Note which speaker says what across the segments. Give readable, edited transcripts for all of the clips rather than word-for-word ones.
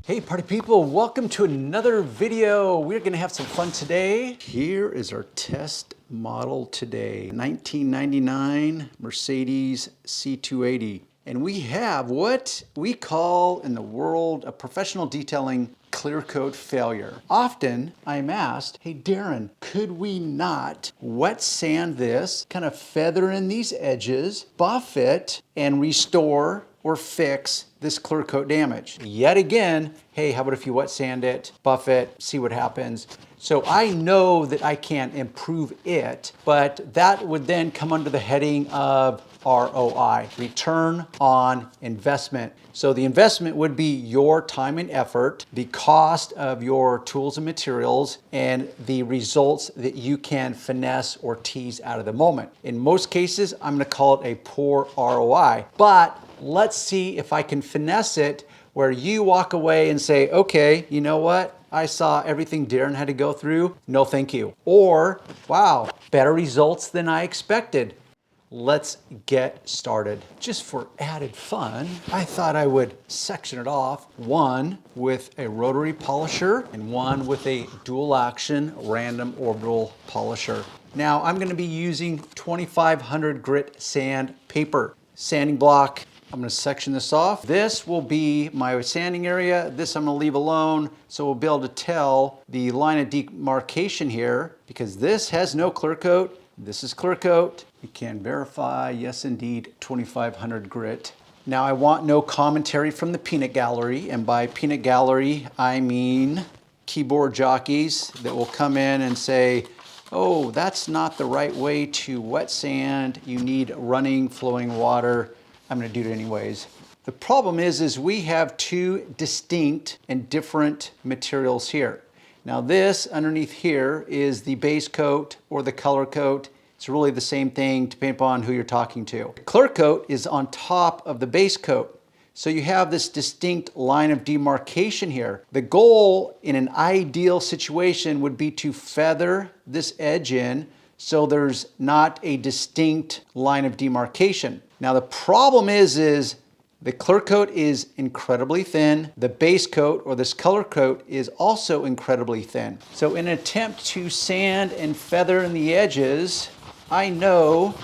Speaker 1: Hey party people, welcome to another video. We're gonna have some fun today. Here is our test model today, 1999 Mercedes C280. And we have what we call in the world of professional detailing clear coat failure. Often I'm asked, hey Darren, could we not wet sand this, kind of feather in these edges, buff it, and restore or fix this clear coat damage? Yet again, hey, how about if you wet sand it, buff it, see what happens? So I know that I can improve it, but that would then come under the heading of ROI, return on investment. So the investment would be your time and effort, the cost of your tools and materials, and the results that you can finesse or tease out of the moment. In most cases, I'm gonna call it a poor ROI, but let's see if I can finesse it where you walk away and say, okay, you know what? I saw everything Darren had to go through. No, thank you. Or, wow, better results than I expected. Let's get started. Just for added fun, I thought I would section it off, one with a rotary polisher and one with a dual action random orbital polisher. Now I'm gonna be using 2500 grit sandpaper. Sanding block, I'm gonna section this off. This will be my sanding area. This I'm gonna leave alone, so we'll be able to tell the line of demarcation here, because this has no clear coat. This is clear coat. You can verify, yes indeed, 2500 grit. Now I want no commentary from the peanut gallery, and by peanut gallery, I mean keyboard jockeys that will come in and say, oh, that's not the right way to wet sand. You need running, flowing water. I'm gonna do it anyways. The problem is we have two distinct and different materials here. Now this underneath here is the base coat or the color coat. It's really the same thing depending upon who you're talking to. Clear coat is on top of the base coat. So you have this distinct line of demarcation here. The goal in an ideal situation would be to feather this edge in so there's not a distinct line of demarcation. Now the problem is the clear coat is incredibly thin. The base coat or this color coat is also incredibly thin. So in an attempt to sand and feather in the edges, I know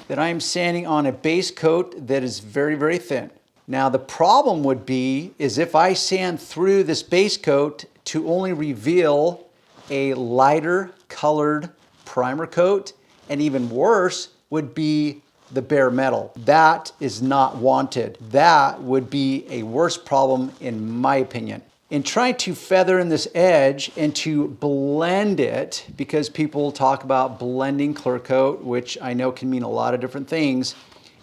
Speaker 1: that I'm sanding on a base coat that is very, very thin. Now the problem would be is if I sand through this base coat to only reveal a lighter colored primer coat, and even worse would be the bare metal. That is not wanted. That would be a worse problem in my opinion. In trying to feather in this edge and to blend it, because people talk about blending clear coat, which I know can mean a lot of different things,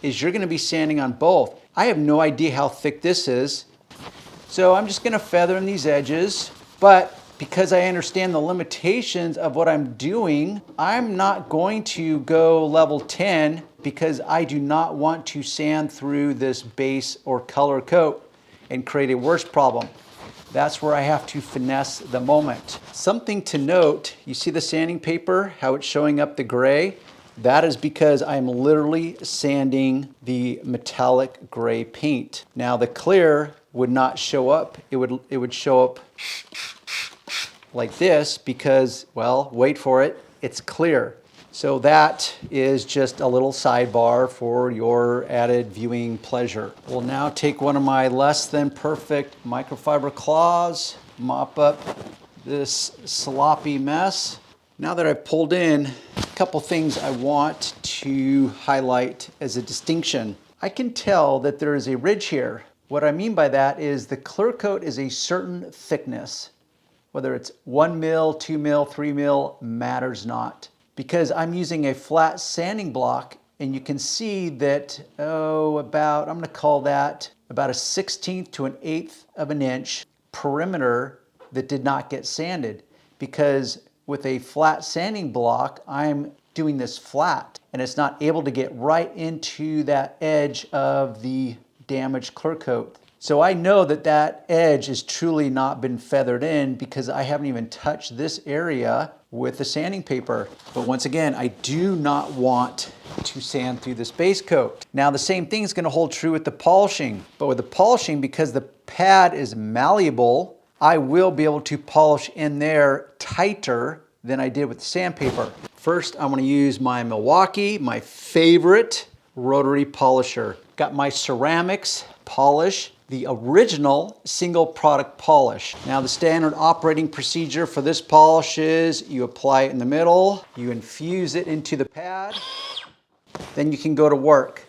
Speaker 1: is you're gonna be sanding on both. I have no idea how thick this is, so I'm just gonna feather in these edges, but because I understand the limitations of what I'm doing, I'm not going to go level 10 because I do not want to sand through this base or color coat and create a worse problem. That's where I have to finesse the moment. Something to note, you see the sanding paper, how it's showing up the gray? That is because I'm literally sanding the metallic gray paint. Now the clear would not show up. It would show up like this because, well, wait for it, it's clear. So that is just a little sidebar for your added viewing pleasure. We'll now take one of my less than perfect microfiber cloths, mop up this sloppy mess. Now that I've pulled in, a couple things I want to highlight as a distinction. I can tell that there is a ridge here. What I mean by that is the clear coat is a certain thickness. Whether it's 1 mil, 2 mil, 3 mil, matters not. Because I'm using a flat sanding block, and you can see that, I'm gonna call that about a 1/16 to an 1/8 of an inch perimeter that did not get sanded. Because with a flat sanding block, I'm doing this flat, and it's not able to get right into that edge of the damaged clear coat. So I know that that edge has truly not been feathered in because I haven't even touched this area with the sanding paper. But once again, I do not want to sand through this base coat. Now the same thing is going to hold true with the polishing, but with the polishing, because the pad is malleable, I will be able to polish in there tighter than I did with the sandpaper. First, I'm going to use my Milwaukee, my favorite rotary polisher. Got my ceramics polish, the original single product polish. Now the standard operating procedure for this polish is you apply it in the middle, you infuse it into the pad, then you can go to work.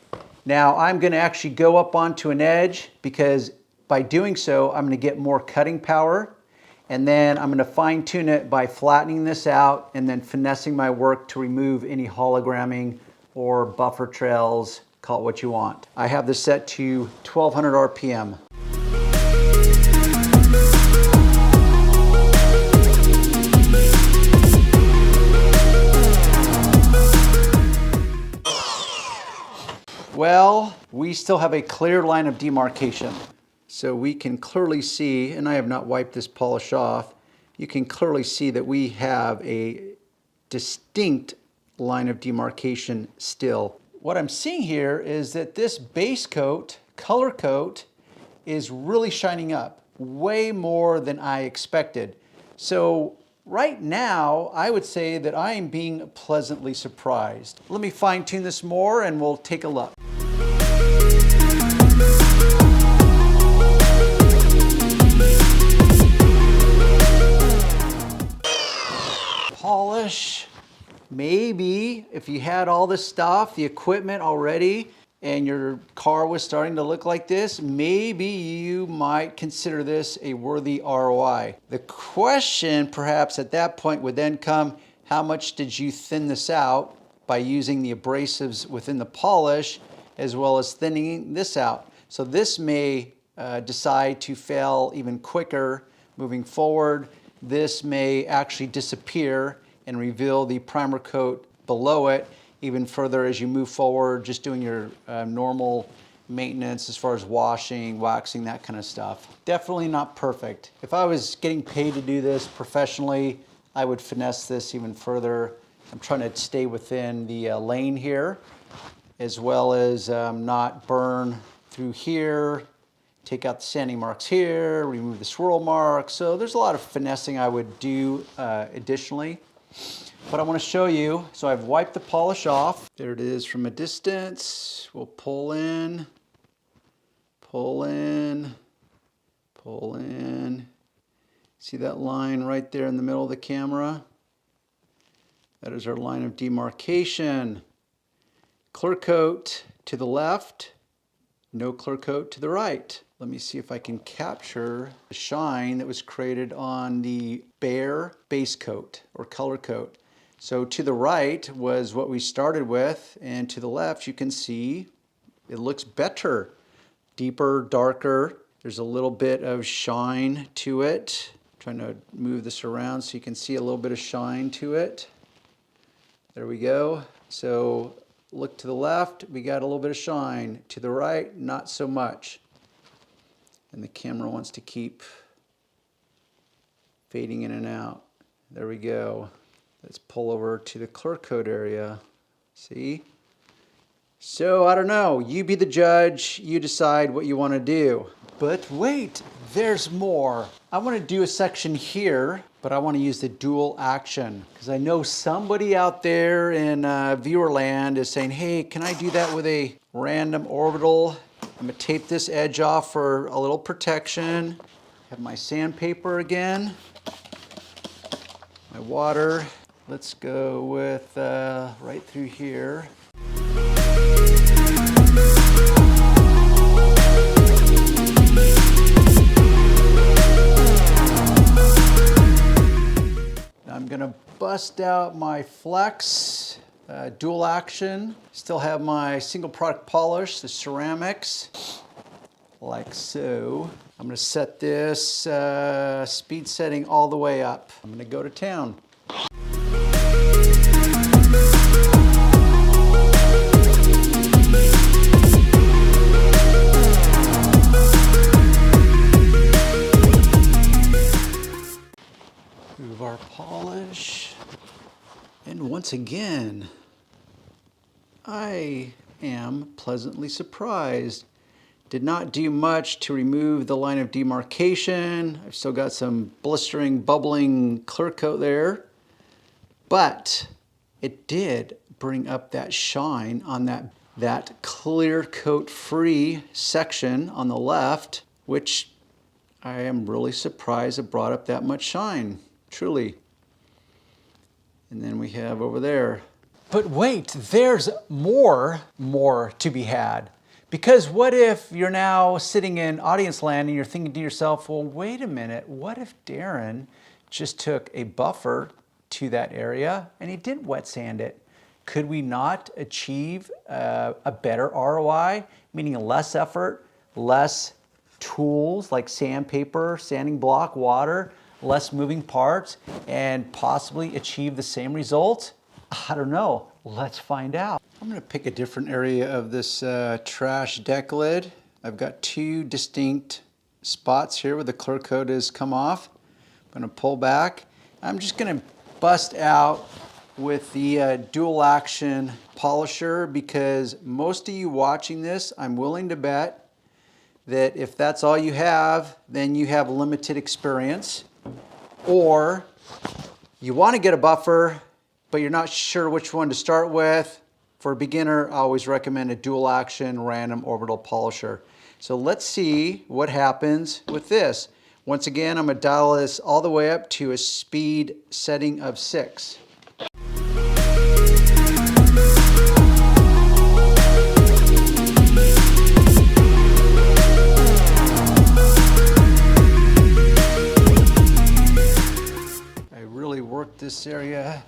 Speaker 1: Now I'm going to actually go up onto an edge because by doing so I'm going to get more cutting power, and then I'm going to fine tune it by flattening this out and then finessing my work to remove any hologramming or buffer trails, call it what you want. I have this set to 1200 RPM. Well, we still have a clear line of demarcation. So we can clearly see, and I have not wiped this polish off, you can clearly see that we have a distinct line of demarcation still. What I'm seeing here is that this base coat, color coat, is really shining up way more than I expected. So right now, I would say that I am being pleasantly surprised. Let me fine tune this more and we'll take a look. Polish. Maybe if you had all this stuff, the equipment already, and your car was starting to look like this, maybe you might consider this a worthy ROI. The question perhaps at that point would then come, how much did you thin this out by using the abrasives within the polish as well as thinning this out? So this may decide to fail even quicker moving forward. This may actually disappear and reveal the primer coat below it even further as you move forward, just doing your normal maintenance as far as washing, waxing, that kind of stuff. Definitely not perfect. If I was getting paid to do this professionally, I would finesse this even further. I'm trying to stay within the lane here, as well as not burn through here, take out the sanding marks here, remove the swirl marks. So there's a lot of finessing I would do additionally. But I want to show you, so I've wiped the polish off. There it is from a distance. We'll pull in, pull in, pull in. See that line right there in the middle of the camera? That is our line of demarcation. Clear coat to the left, no clear coat to the right. Let me see if I can capture the shine that was created on the bare base coat or color coat. So to the right was what we started with, and to the left you can see it looks better. Deeper, darker. There's a little bit of shine to it. I'm trying to move this around so you can see a little bit of shine to it. There we go. So look to the left, we got a little bit of shine. To the right, not so much. And the camera wants to keep fading in and out. There we go. Let's pull over to the clear coat area. See? So I don't know, you be the judge, you decide what you want to do. But wait, there's more. I want to do a section here, but I want to use the dual action because I know somebody out there in viewer land is saying, hey, can I do that with a random orbital? I'm going to tape this edge off for a little protection. Have my sandpaper again, my water. Let's go with right through here. I'm gonna bust out my flex, dual action. Still have my single product polish, the ceramics, like so. I'm gonna set this speed setting all the way up. I'm gonna go to town. And once again, I am pleasantly surprised. Did not do much to remove the line of demarcation. I've still got some blistering, bubbling clear coat there, but it did bring up that shine on that clear coat free section on the left, which I am really surprised it brought up that much shine, truly. And then we have over there. But wait, there's more to be had. Because what if you're now sitting in audience land and you're thinking to yourself, well, wait a minute, what if Darren just took a buffer to that area and he didn't wet sand it? Could we not achieve a better ROI, meaning less effort, less tools like sandpaper, sanding block, water, less moving parts, and possibly achieve the same result? I don't know. Let's find out. I'm going to pick a different area of this trash deck lid. I've got two distinct spots here where the clear coat has come off. I'm going to pull back. I'm just going to bust out with the dual action polisher, because most of you watching this, I'm willing to bet that if that's all you have, then you have limited experience, or you want to get a buffer but you're not sure which one to start with. For a beginner, I always recommend a dual action random orbital polisher. So let's see what happens with this. Once again, I'm going to dial this all the way up to a speed setting of 6. I really worked this area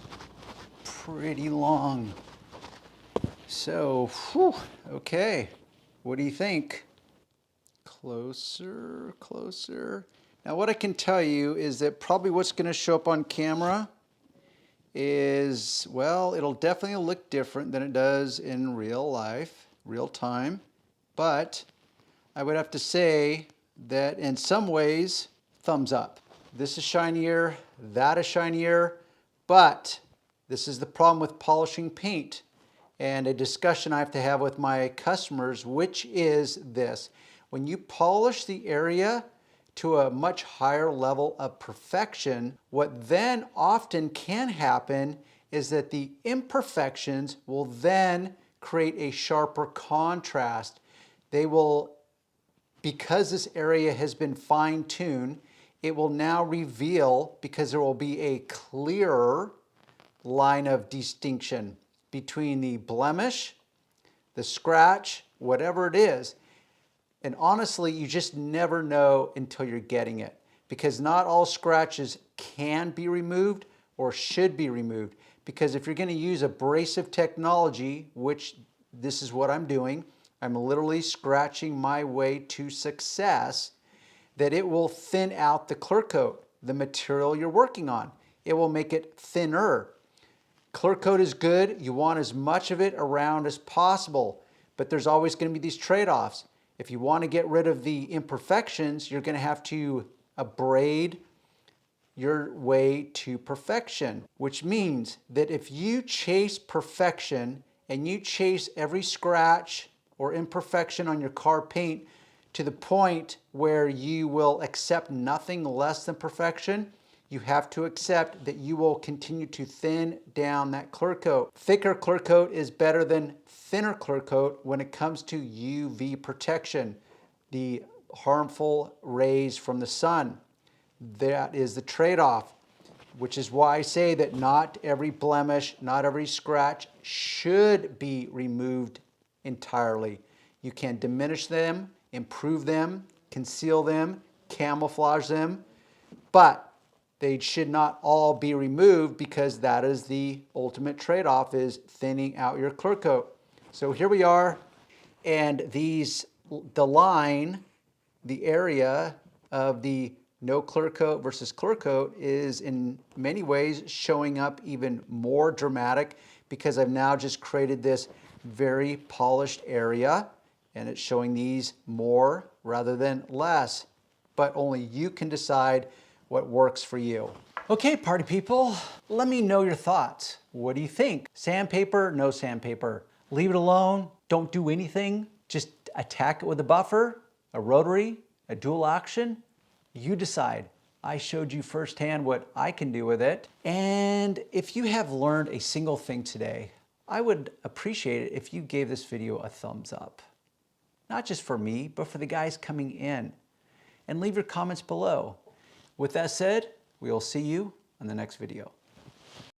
Speaker 1: pretty long. So, whew, okay, what do you think? Closer, closer. Now what I can tell you is that probably what's going to show up on camera is, well, it'll definitely look different than it does in real life, real time. But I would have to say that in some ways, thumbs up. This is shinier, that is shinier, but this is the problem with polishing paint, and a discussion I have to have with my customers, which is this. When you polish the area to a much higher level of perfection, what then often can happen is that the imperfections will then create a sharper contrast. They will, because this area has been fine-tuned, it will now reveal, because there will be a clearer line of distinction between the blemish, the scratch, whatever it is. And honestly, you just never know until you're getting it, because not all scratches can be removed or should be removed. Because if you're going to use abrasive technology, which this is what I'm doing, I'm literally scratching my way to success, that it will thin out the clear coat, the material you're working on. It will make it thinner. Clear coat is good. You want as much of it around as possible, but there's always going to be these trade-offs. If you want to get rid of the imperfections, you're going to have to abrade your way to perfection, which means that if you chase perfection and you chase every scratch or imperfection on your car paint to the point where you will accept nothing less than perfection, you have to accept that you will continue to thin down that clear coat. Thicker clear coat is better than thinner clear coat when it comes to UV protection, the harmful rays from the sun. That is the trade-off, which is why I say that not every blemish, not every scratch should be removed entirely. You can diminish them, improve them, conceal them, camouflage them, but they should not all be removed, because that is the ultimate trade-off, is thinning out your clear coat. So here we are, and the line, the area of the no clear coat versus clear coat is in many ways showing up even more dramatic, because I've now just created this very polished area, and it's showing these more rather than less. But only you can decide what works for you. Okay, party people, let me know your thoughts. What do you think? Sandpaper, no sandpaper? Leave it alone, don't do anything, just attack it with a buffer, a rotary, a dual action? You decide. I showed you firsthand what I can do with it. And if you have learned a single thing today, I would appreciate it if you gave this video a thumbs up. Not just for me, but for the guys coming in. And leave your comments below. With that said, we will see you on the next video.